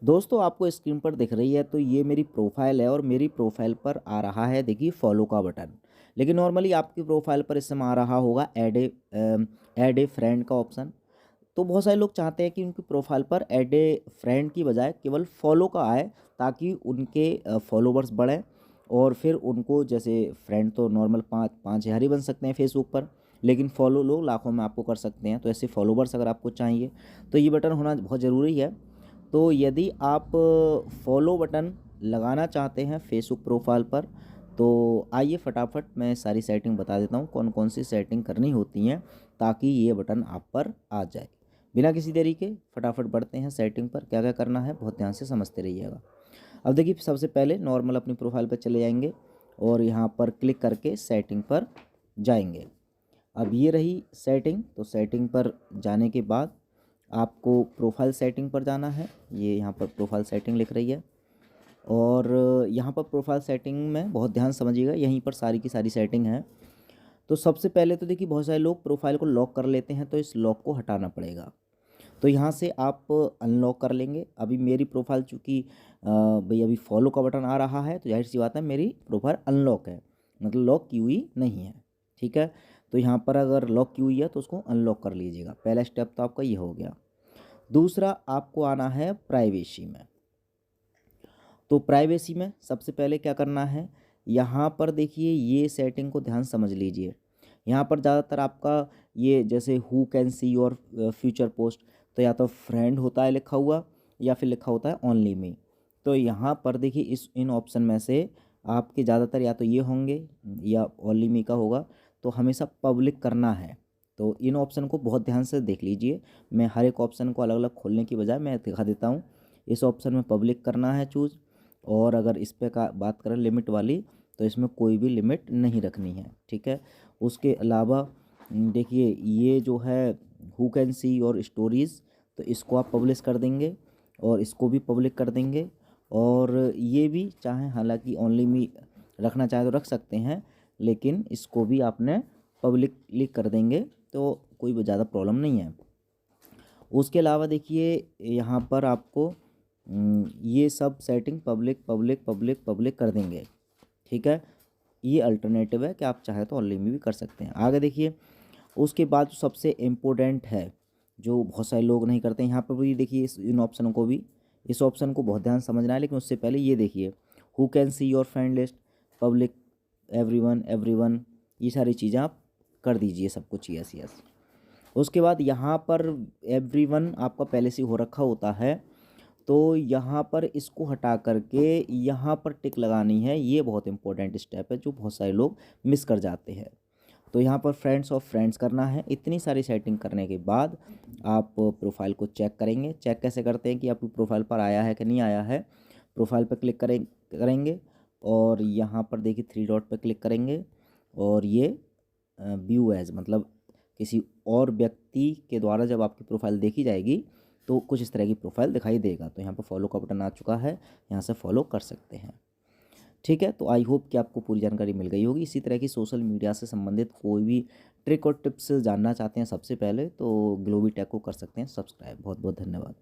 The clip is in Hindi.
दोस्तों आपको स्क्रीन पर दिख रही है तो ये मेरी प्रोफाइल है और मेरी प्रोफाइल पर आ रहा है देखिए फॉलो का बटन। लेकिन नॉर्मली आपकी प्रोफाइल पर इस समय आ रहा होगा ऐड ए फ्रेंड का ऑप्शन। तो बहुत सारे लोग चाहते हैं कि उनकी प्रोफाइल पर ऐड ए फ्रेंड की बजाय केवल फॉलो का आए, ताकि उनके फॉलोवर्स बढ़ें और फिर उनको जैसे फ्रेंड तो नॉर्मल 5,000 ही बन सकते हैं फेसबुक पर, लेकिन फॉलो लोग लाखों में आपको कर सकते हैं। तो ऐसे फॉलोवर्स अगर आपको चाहिए तो ये बटन होना बहुत ज़रूरी है। तो यदि आप फॉलो बटन लगाना चाहते हैं फेसबुक प्रोफाइल पर, तो आइए फटाफट मैं सारी सेटिंग बता देता हूँ कौन कौन सी सेटिंग करनी होती हैं ताकि ये बटन आप पर आ जाए। बिना किसी देरी के फटाफट बढ़ते हैं सेटिंग पर। क्या क्या करना है बहुत ध्यान से समझते रहिएगा। अब देखिए सबसे पहले नॉर्मल अपनी प्रोफाइल पर चले जाएंगे और यहाँ पर क्लिक करके सेटिंग पर जाएंगे। अब ये रही सेटिंग। तो सेटिंग पर जाने के बाद आपको प्रोफाइल सेटिंग पर जाना है। ये यहाँ पर प्रोफाइल सेटिंग लिख रही है और यहाँ पर प्रोफाइल सेटिंग में बहुत ध्यान समझिएगा, यहीं पर सारी की सारी सेटिंग है। तो सबसे पहले तो देखिए बहुत सारे लोग प्रोफाइल को लॉक कर लेते हैं, तो इस लॉक को हटाना पड़ेगा। तो यहाँ से आप अनलॉक कर लेंगे। अभी मेरी प्रोफाइल चूँकि भाई अभी फॉलो का बटन आ रहा है तो जाहिर सी बात है मेरी प्रोफाइल अनलॉक है, मतलब लॉक की हुई नहीं है। ठीक है, तो यहाँ पर अगर लॉक की हुई है तो उसको अनलॉक कर लीजिएगा। पहला स्टेप तो आपका ये हो गया। दूसरा आपको आना है प्राइवेसी में। तो प्राइवेसी में सबसे पहले क्या करना है, यहाँ पर देखिए ये सेटिंग को ध्यान समझ लीजिए। यहाँ पर ज़्यादातर आपका ये जैसे who can see your future post, तो या तो फ्रेंड होता है लिखा हुआ या फिर लिखा होता है ओनली मी। तो यहाँ पर देखिए इन ऑप्शन में से आपके ज़्यादातर या तो ये होंगे या ओनली मी का होगा, तो हमेशा पब्लिक करना है। तो इन ऑप्शन को बहुत ध्यान से देख लीजिए। मैं हर एक ऑप्शन को अलग अलग खोलने की बजाय मैं दिखा देता हूँ। इस ऑप्शन में पब्लिक करना है चूज़। और अगर इस पे का बात करें लिमिट वाली, तो इसमें कोई भी लिमिट नहीं रखनी है। ठीक है, उसके अलावा देखिए ये जो है who can see your stories, तो इसको आप पब्लिश कर देंगे और इसको भी पब्लिक कर देंगे। और ये भी चाहें हालांकि ओनली मी रखना चाहे तो रख सकते हैं, लेकिन इसको भी आपने पब्लिकली कर देंगे तो कोई ज़्यादा प्रॉब्लम नहीं है। उसके अलावा देखिए यहाँ पर आपको ये सब setting public public public public कर देंगे। ठीक है, ये अल्टरनेटिव है कि आप चाहे तो ऑनलाइन में भी कर सकते हैं। आगे देखिए उसके बाद जो सबसे इम्पोर्टेंट है जो बहुत सारे लोग नहीं करते, यहाँ पर भी देखिए इन ऑप्शनों को भी, इस ऑप्शन को बहुत ध्यान समझना है। लेकिन उससे पहले ये देखिए who can see your friend list, public, everyone, ये सारी चीज़ें आप कर दीजिए सब कुछ यस यस। उसके बाद यहाँ पर एवरीवन आपका पहले से हो रखा होता है, तो यहाँ पर इसको हटा करके यहाँ पर टिक लगानी है। ये बहुत इंपॉर्टेंट स्टेप है जो बहुत सारे लोग मिस कर जाते हैं। तो यहाँ पर फ्रेंड्स ऑफ फ्रेंड्स करना है। इतनी सारी सेटिंग करने के बाद आप प्रोफाइल को चेक करेंगे। चेक कैसे करते हैं कि आपकी प्रोफाइल पर आया है कि नहीं आया है। प्रोफाइल पर क्लिक करेंगे और यहाँ पर देखिए थ्री डॉट पर क्लिक करेंगे और ये व्यू एज, मतलब किसी और व्यक्ति के द्वारा जब आपकी प्रोफाइल देखी जाएगी तो कुछ इस तरह की प्रोफाइल दिखाई देगा। तो यहाँ पर फॉलो का बटन आ चुका है, यहाँ से फॉलो कर सकते हैं। ठीक है, तो आई होप कि आपको पूरी जानकारी मिल गई होगी। इसी तरह की सोशल मीडिया से संबंधित कोई भी ट्रिक और टिप्स जानना चाहते हैं सबसे पहले तो ग्लोबी टेक को कर सकते हैं सब्सक्राइब। बहुत बहुत धन्यवाद।